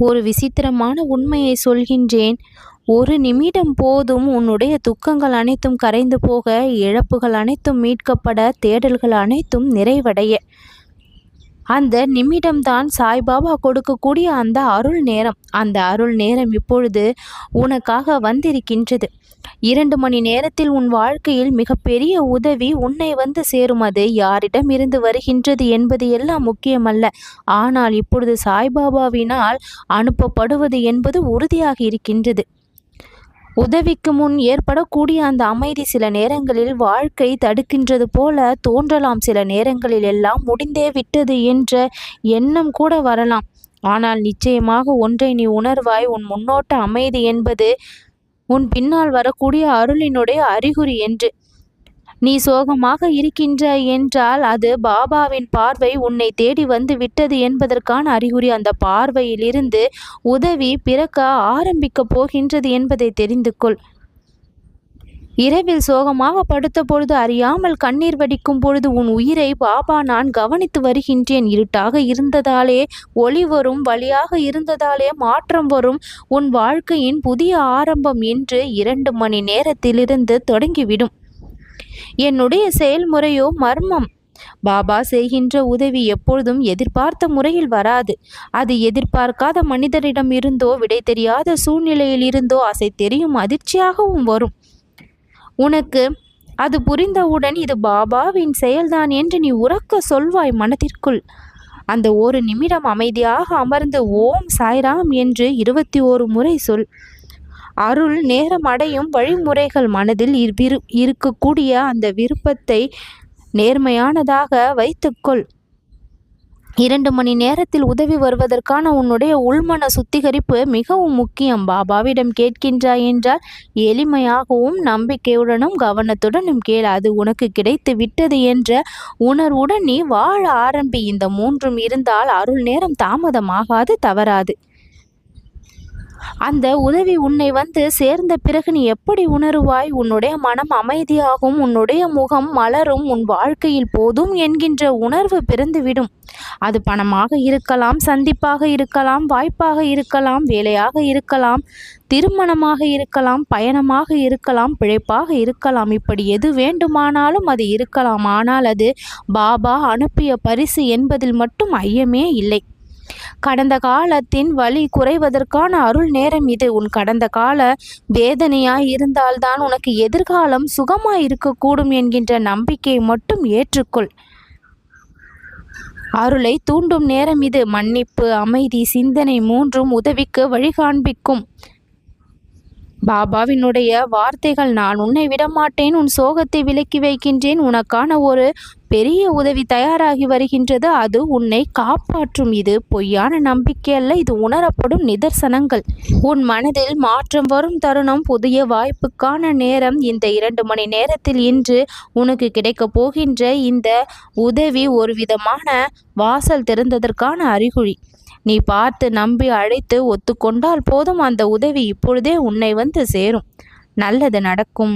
ஒரு விசித்திரமான உண்மையை சொல்கின்றேன். ஒரு நிமிடம் போதும் உன்னுடைய துக்கங்கள் அனைத்தும் கரைந்து போக, இழப்புகள் அனைத்தும் மீட்கப்பட, தேடல்கள் அனைத்தும் நிறைவடைய. அந்த நிமிடம்தான் சாய்பாபா கொடுக்கக்கூடிய அந்த அருள் நேரம். அந்த அருள் நேரம் இப்பொழுது உனக்காக வந்திருக்கின்றது. 2 மணி நேரத்தில் உன் வாழ்க்கையில் மிகப்பெரிய உதவி உன்னை வந்து சேரும். அது யாரிடம் இருந்து வருகின்றது என்பது எல்லாம் முக்கியமல்ல. ஆனால் இப்பொழுது சாய்பாபாவினால் அனுப்பப்படுவது என்பது உறுதியாக இருக்கின்றது. உதவிக்கு முன் ஏற்படக்கூடிய அந்த அமைதி சில நேரங்களில் வாழ்க்கை தடுக்கின்றது போல தோன்றலாம். சில நேரங்களில் எல்லாம் முடிந்தே விட்டது என்ற எண்ணம் கூட வரலாம். ஆனால் நிச்சயமாக ஒன்றை நீ உணர்வாய், உன் முன்னோட்ட அமைதி என்பது உன் பின்னால் வரக்கூடிய அருளினுடைய அறிகுறி என்று. நீ சோகமாக இருக்கின்றாய் என்றால் அது பாபாவின் பார்வை உன்னை தேடி வந்து விட்டது என்பதற்கான அறிகுறி. அந்த பார்வையிலிருந்து உதவி பிறக்க ஆரம்பிக்கப் போகின்றது என்பதை தெரிந்து கொள். இரவில் சோகமாக படுத்த பொழுது அறியாமல் கண்ணீர் வடிக்கும் பொழுது உன் உயிரை பாபா நான் கவனித்து வருகின்றேன். இருட்டாக இருந்ததாலே ஒளி வரும், வழியாக இருந்ததாலே மாற்றம் வரும். உன் வாழ்க்கையின் புதிய ஆரம்பம் என்று 2 மணி நேரத்திலிருந்து தொடங்கிவிடும். என்னுடைய செயல்முறையோ மர்மம். பாபா செய்கின்ற உதவி எப்பொழுதும் எதிர்பார்த்த முறையில் வராது. அது எதிர்பார்க்காத மனிதரிடம் இருந்தோ, விடை தெரியாத சூழ்நிலையில் இருந்தோ, அசை தெரியும் அதிர்ச்சியாகவும் வரும். உனக்கு அது புரிந்தவுடன் இது பாபாவின் செயல்தான் என்று நீ உரக்க சொல்வாய் மனதிற்குள். அந்த ஒரு நிமிடம் அமைதியாக அமர்ந்து ஓம் சாய்ராம் என்று 21 முறை சொல். அருள் நேரம் அடையும் வழிமுறைகள் மனதில் இருக்கக்கூடிய அந்த விருப்பத்தை நேர்மையானதாக வைத்துக்கொள். 2 மணி நேரத்தில் உதவி வருவதற்கான உன்னுடைய உள்மன சுத்திகரிப்பு மிகவும் முக்கியம். பாபாவிடம் கேட்கின்றாய் என்றால் எளிமையாகவும் நம்பிக்கையுடனும் கவனத்துடனும் கேள். அது உனக்கு கிடைத்து விட்டது என்ற உணர்வுடன் நீ வாழ ஆரம்பி. இந்த 3ம் இருந்தால் அருள் நேரம் தாமதமாகாது, தவறாது. அந்த உதவி உன்னை வந்து சேர்ந்த பிறகு நீ எப்படி உணருவாய்? உன்னுடைய மனம் அமைதியாகும், உன்னுடைய முகம் மலரும், உன் வாழ்க்கையில் போதும் என்கின்ற உணர்வு பிறந்துவிடும். அது பணமாக இருக்கலாம், சந்திப்பாக இருக்கலாம், வாய்ப்பாக இருக்கலாம், வேலையாக இருக்கலாம், திருமணமாக இருக்கலாம், பயணமாக இருக்கலாம், பிழைப்பாக இருக்கலாம். இப்படி எது வேண்டுமானாலும் அது இருக்கலாம். ஆனால் அது பாபா அனுப்பிய பரிசு என்பதில் மட்டும் ஐயமே இல்லை. கடந்த காலத்தின் வலி குறைவதற்கான அருள் நேரம் இது. உன் கடந்த கால வேதனையாய் இருந்தால்தான் உனக்கு எதிர்காலம் சுகமாய் இருக்கக்கூடும் என்கின்ற நம்பிக்கையை மட்டும் ஏற்றுக்கொள். அருளை தூண்டும் நேரம் இது. மன்னிப்பு, அமைதி, சிந்தனை 3ம் உதவிக்கு வழிகாண்பிக்கும். பாபாவினுடைய வார்த்தைகள், நான் உன்னை விடமாட்டேன், உன் சோகத்தை விலக்கி வைக்கின்றேன், உனக்கான ஒரு பெரிய உதவி தயாராகி வருகின்றது, அது உன்னை காப்பாற்றும். இது பொய்யான நம்பிக்கை அல்ல, இது உணரப்படும் நிதர்சனங்கள். உன் மனதில் மாற்றம் வரும் தருணம், புதிய வாய்ப்புக்கான நேரம். இந்த 2 மணி நேரத்தில் இன்று உனக்கு கிடைக்கப் போகின்ற இந்த உதவி ஒரு விதமான வாசல் திறந்ததற்கான அறிகுறி. நீ பார்த்து நம்பி அழைத்து ஒத்துக்கொண்டால் போதும், அந்த உதவி இப்பொழுதே உன்னை வந்து சேரும். நல்லது நடக்கும்.